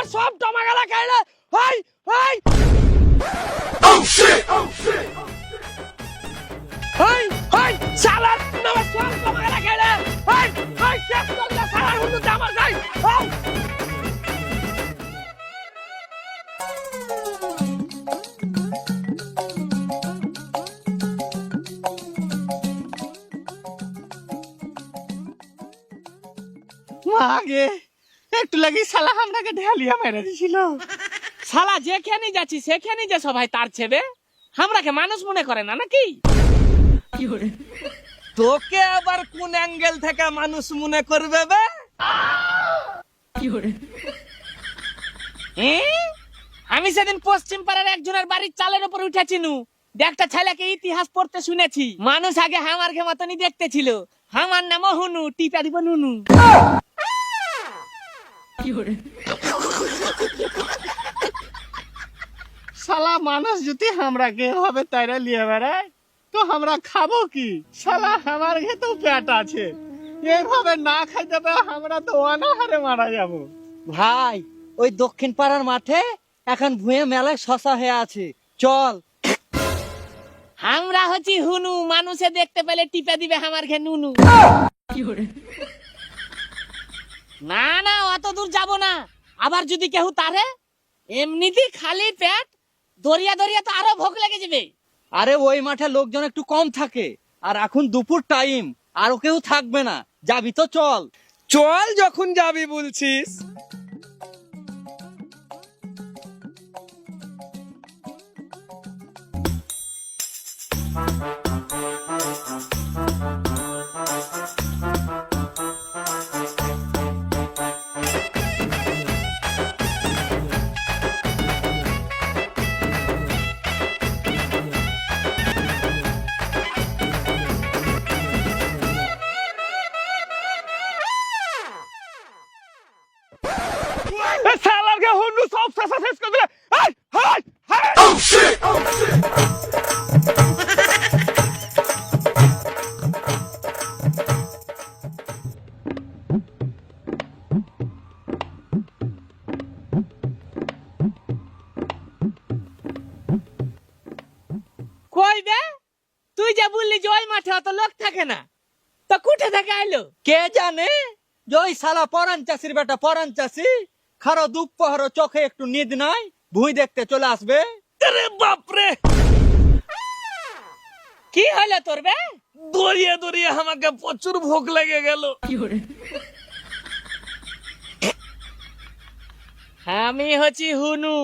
আমার সব টমাগালা খাইলে। হাই হাই হাই হাই শালার আমার সব টমাগালা খাইলে। হাই হাই শেষ করলে শালার হুন্ডু আমার যাই। হাই মাগে একটু লাগি শালা আমরাকে ঢালিয়া মেরে দিছিল। শালা যেখানে যাচ্ছি সেখানে যে সবাই তার ছেবে আমরাকে মানুষ মনে করে না নাকি? তোকে আবার কোন অ্যাঙ্গেল থেকে মানুষ মনে করবে বে? আমি সেদিন পশ্চিম পাড়ার একজনের বাড়ির চালের উপর উঠেছিনু, একটা ছেলেকে ইতিহাস পড়তে শুনেছি। মানুষ আগে হামার ঘে মতনই দেখতে ছিল। আমার নাম হুনু, টিপা দিব নুনু। শালা মানুষ যদি আমরাকে হবে তাইরা লিয়ে বেড়ায় তো আমরা খাবো কি? শালা আমার ঘে তো পেট আছে, এইভাবে না খাইতে পারে আমরা তো অনাহারে মারা যাব। ভাই ওই দক্ষিণ পাড়ার মাঠে এখন ভুঁয়ে মেলায় শশা হয়ে আছে, চল। আমরা হচ্ছি হুনু, মানুষে দেখতে পেলে টিপে দিবে আমার ঘে নুনু। না না অত দূর যাব না, আবার যদি কেউ তারে এমনিতেই খালি পেট দরিয়া দরিয়া তো আরো ভোগ লেগে যাবে। আরে ওই মাঠে লোকজন একটু কম থাকে, আর এখন দুপুর টাইম, আরো কেউ থাকবে না, যাবি তো চল। চল যখন যাবি বলছিস। শালার কে হুন্ডু সব শেষ শেষ করে দিলে। High high high oh shit কই বে? তুই যে বললি যে ওই মাঠে অত লোক থাকে না, তো কোথা থেকে আইলো? কে জানে, ওই শালা পরান চাষির বেটা পরান চাষি খারো দুপুর চোখে একটু নিদ নাই, ভুঁই দেখতে চলে আসবে। আরে বাপরে, কি হলো তোর বে? দড়িয়ে দড়িয়ে আমাকে প্রচুর ভোগ লেগে গেল। আমি হচ্ছি হুনু,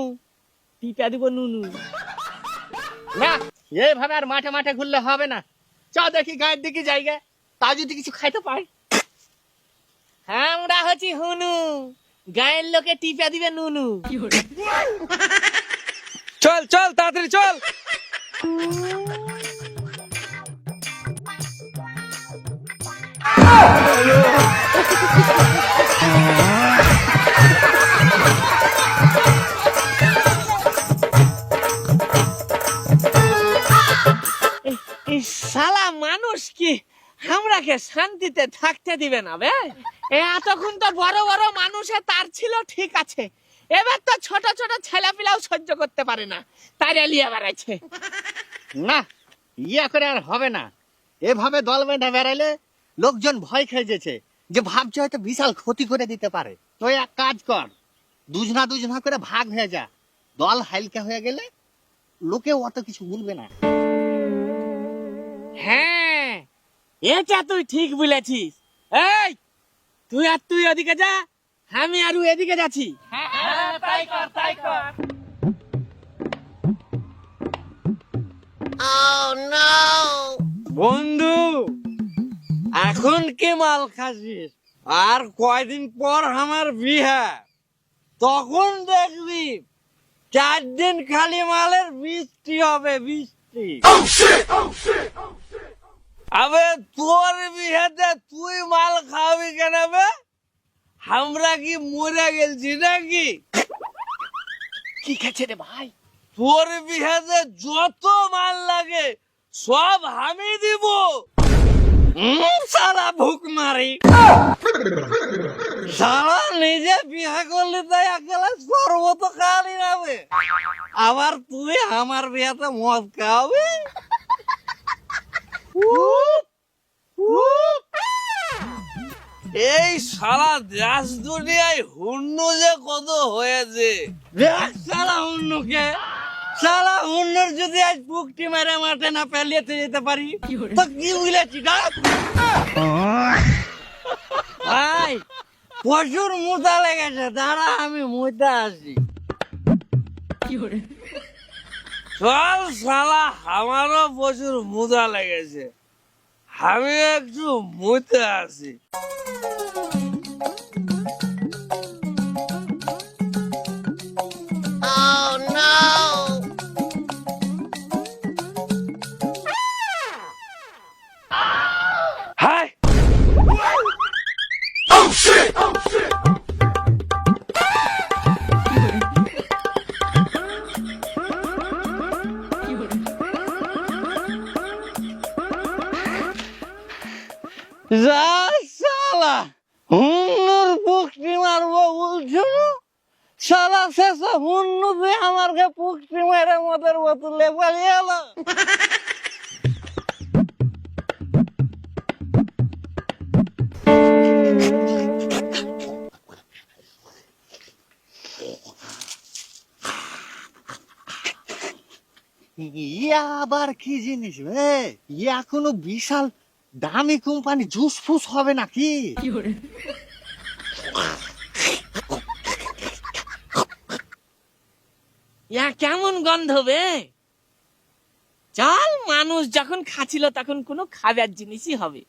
টিপা দিব নুনু। না এইভাবে আর মাঠে মাঠে ঘুরলে হবে না, চ দেখি গায়ের দিকে জায়গা, তা যদি কিছু খাইতে পাই। আমরা হচ্ছি হুনু, গায়ের লোকে টিপা দিবে নুনু। চল চল তাড়াতাড়ি চল। শালা মানুষ কি আমরাকে শান্তিতে থাকতে দিবে না বে? এতক্ষণ তো বড় বড় মানুষে তার ছিল ঠিক আছে, এবার তো ছোট ছোট ছেলে পিলাও সহ্য করতে পারে না, তাই লিয়ে বেড়াইছে। না ইয়া করে আর হবে না, এভাবে দল বেঁধে বেড়াইলে লোকজন ভয় খেয়ে যেছে, যে ভাবছে হয়তো বিশাল ক্ষতি করে দিতে পারে। তো এক কাজ কর, দুজনা দুজনা করে ভাগ হয়ে যা, দল হালকা হয়ে গেলে লোকে অত কিছু বলবে না। হ্যাঁ এটা তুই ঠিক বলেছিস। এই তুই ওদিকে যা, আমি আর এদিকে যাচ্ছি। তাই কর তাই কর। বন্ধু এখন কি মাল খাসিস? আর কয়দিন পর আমার বিহা, তখন দেখবি 4 দিন খালি মালের বৃষ্টি হবে, বৃষ্টি। আবে তোর বিয়েতে তুই মাল খাওয়াবি কেন বে? আমরা কি মরে গেছি নাকি? কি খাচ্ছে রে ভাই? তোর বিয়েতে যত মাল লাগে সব আমি দিব। সালা ভুক মারি সালা নিজে বিয়া করলে তাই একলা সর্বত খালি যাবে, আবার তুই আমার বিয়াতে মদ খাওয়াবি? এই সারা দেশ দুনিয়ায় হুন্নু যে কত হয়েছে, দেখ সারা হুন্নুকে। সারা হুন্নুর যদি আজ বুকটি মেরে মাঠে না পেলিয়েতে যেতে পারি তো কি বুঝেছি ভাই? প্রচুর মুদা লেগেছে, দাঁড়া আমি মুদা আসি। চল শালা, আমারও প্রচুর মুদা লেগেছে, আমি একটু মুতে আসি। হাই যা শালা, হুন্নুর পুকটি মারবো বলছো না? শালা শেষে হুন্নু তুই আমাকে পুকটি মেরে মদের বোতলে পালিয়ে এলো। ইয়া আবার কি জিনিস রে? ইয়া কোনো বিশাল দামি কোম্পানি জুস ফুস হবে নাকি? ইয়া কেমন গন্ধ বে? চল, মানুষ যখন খাচ্ছিল তখন কোনো খাবার জিনিসই হবে।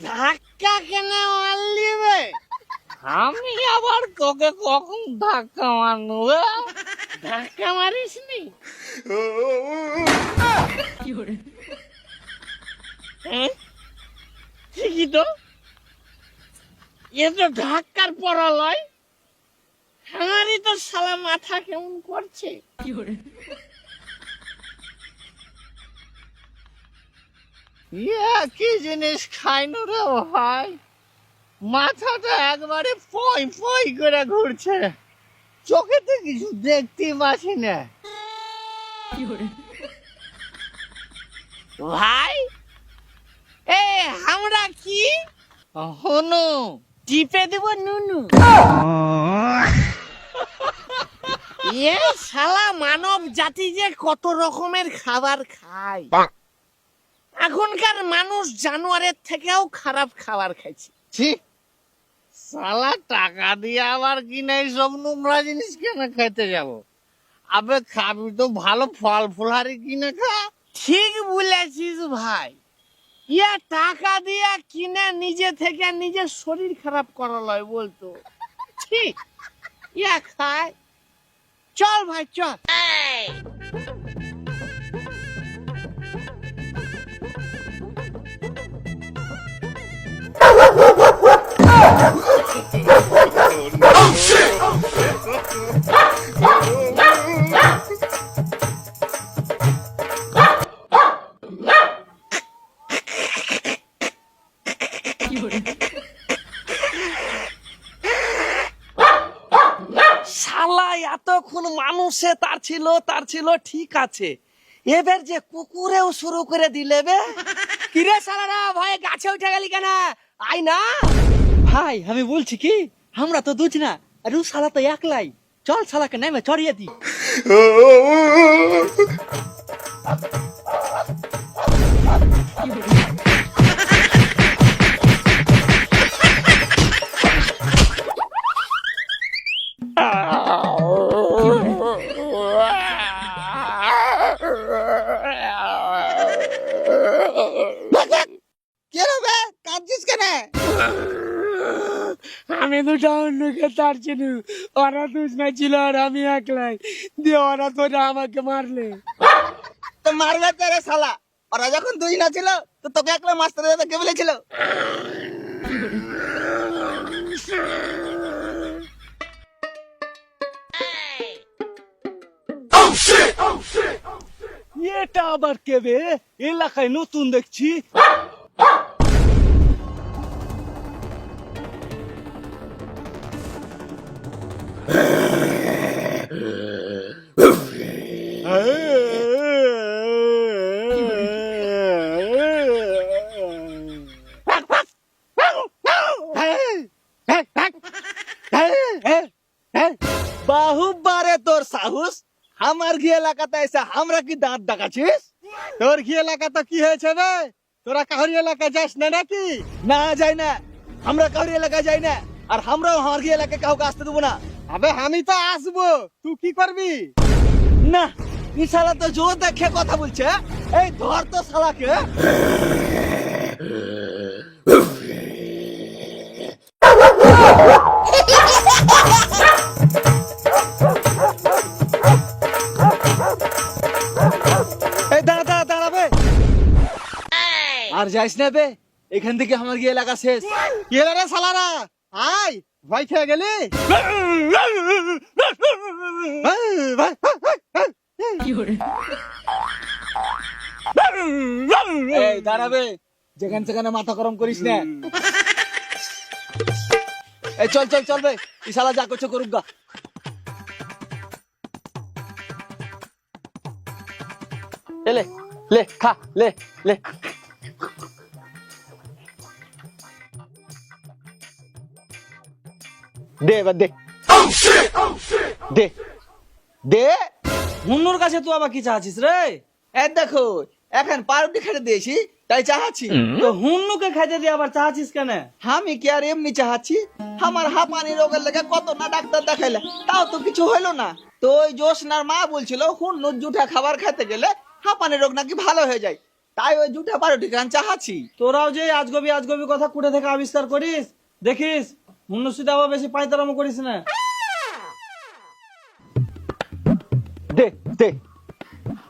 ধাক্কা কেন মারলি বে? আমি আবার তোকে কখন ধাক্কা মারনু বে? ধাক্কা মারিস নি? হ্যাঁ? ঠিকই তো, এ তো ধাক্কার পড়ালয়। আমারই তো শালা মাথা কেমন করছে। ইয়া কি জিনিস খাইনু রে ভাই? মাথাটা একবারে ফই ফই করে ঘুরছে, চোখেতে কিছু দেখতে পাচ্ছি না। ভাই, এ আমরা কি হনু টিপে দেব নুনু? এ শালা মানব জাতি যে কত রকমের খাবার খায়। এখনকার মানুষ জানোয়ারের থেকেও খারাপ খাবার খাইছে। ছি, সালা টাকা দিয়ে আবার কিনে সব নোংরা জিনিস কেন খেতে যাব? আবে খাবি তো ভালো ফল ফুলহারি কিনে খা। ঠিক বলেছিস ভাই, ইয়া টাকা দিয়ে কিনে নিজে থেকে নিজের শরীর খারাপ করা লয় বলতো। ঠিক, ইয়া খায়। চল ভাই চল। শালা এতক্ষণ মানুষে তার ছিল ঠিক আছে, এবার যে কুকুরেও শুরু করে দিলে বে। কিরে শালারা, ভয়ে গাছে উঠে গেলি কেন? আয় না। ভাই আমি বলছি কি, আমরা তো দুজ না, আর ও শালা তো একলাই। চল শালাকে নেমে চড়িয়ে দি। কে রে বে, কাঁদছিস কেন? আমি দুটা অন্যকে তাড়ছি না, ওরা দুজনা ছিল আর আমি একলাই, দিয়ে ওরা তোরা আমাকে মারলে। তো মারবে তো রে শালা, ওরা যখন দুই না ছিল তো তোকে একলা মাস্টার দাদা কে বলেছিল? এটা আবার কে বে? এলাকায় নতুন দেখছি। বাহুবারে তোর সাহস, আমার ঘি এলাকাতে এসে আমরা কি দাঁত ডাকাছিস? তোর ঘি এলাকাতে কি হয়েছে বে? তোরা কাহরি এলাকায় যাস না নাকি? না যাই না, আমরা কাহরি এলাকায় যাই না, আর আমরাও আমার ঘি এলাকায় কাউকে আসতে দেবো না। আবে আমি তো আসবো, তুই কি করবি? না, এই শালা তো জোর দেখে কথা বলছে। এই ধর তো শালাকে। এই দাঁড়া দাঁড়া দাঁড়াবে, আর যাইস না বে, এখান থেকে আমার গিয়ে এলাকা শেষ। কি হলো রে শালারা, আয়, ভয় খেয়ে গেলি? এই দাঁড়াবে, যেখানে সেখানে মাথা গরম করিস না। এই চল চল চল বে, এই শালা যা করছে করুক গা। লে লে খা, লে লে। দে এবার দে, দে দে। হুন্নুর কাছে তুই আবার কি চাচ্ছিস রে? এই দেখো, এখন পাউরুটি খেতে দিয়েছি তাই চাহাচ্ছি। তো হুন্নুকে খাইতে দিয়ে আবার চাচ্ছিস কেন? আমি কি আর এমনি চাহাচ্ছি? আমার হাঁপানি রোগের লেগে কত না ডাক্তার দেখাইলে, তাও তো কিছু হইলো না। তো ওই জোসনার মা বলছিল হুন্নুর জুঠা খাবার খেতে গেলে হাঁপানি রোগ নাকি ভালো হয়ে যায়, তাই ওই জুঠা পাউরুটি খান চাহাচ্ছি। তোরাও যে আজগবি আজগবি কথা কুড়ে থেকে আবিষ্কার করিস, দেখিস হুন্নুর সাথে আবার বেশি পায়তারামো করিস না। দে দে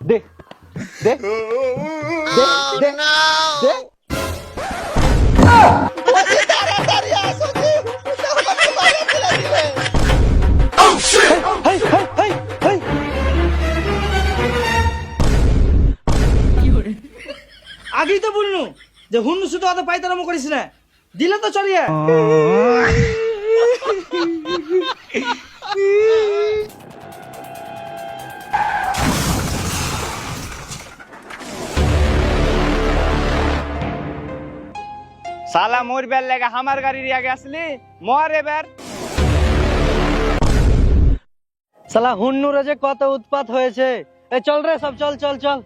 দে দে দে দে দে। তাড়াতাড়ি আসো যে হুন্নুটা আমাকে বাইরে ফেলে দিবে। হেই, হেই, হেই, হেই। আগেই তো বললু যে হুন্নুর সাথে অত পায়তারামো করিস না, দিলে তো চলিয়ে। साला मोर बेल लेगा हमार गाड़ी आगे असली मोर एबार শালা হুন্নুরে যে কত উৎপাত হয়েছে। এ চল রে সব, চল চল চল।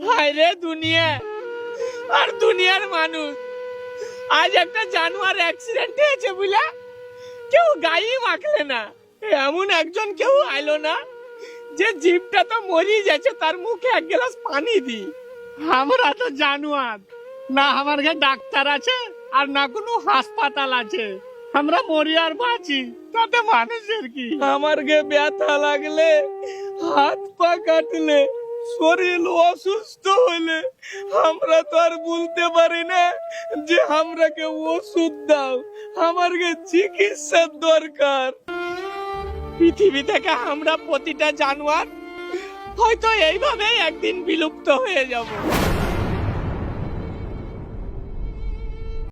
হায় রে দুনিয়া আর দুনিয়ার মানুষ, আজ একটা জানোয়ার অ্যাক্সিডেন্ট হয়েছে বুঝলা, কেউ গায়ে মাখলে না, এমন একজন কেউ আইলো না যে জীবটা তো মরি যাচ্ছে তার মুখে এক গ্লাস পানি দি। আমরা তো জানোয়ার না, আমার কাছে ডাক্তার আছে আর না কোনো হাসপাতাল আছে, আমরা মরি আর বাঁচি, তাতে মানুষের কি? আমার গে ব্যথা লাগলে, হাত পা কাটলে, শরীর অসুস্থ হলে আমরা তো আর বলতে পারি না যে আমরাকে ওষুধ দাও, আমারকে চিকিৎসার দরকার। পৃথিবী থেকে আমরা প্রতিটা জানোয়ার হয়তো এইভাবেই একদিন বিলুপ্ত হয়ে যাব।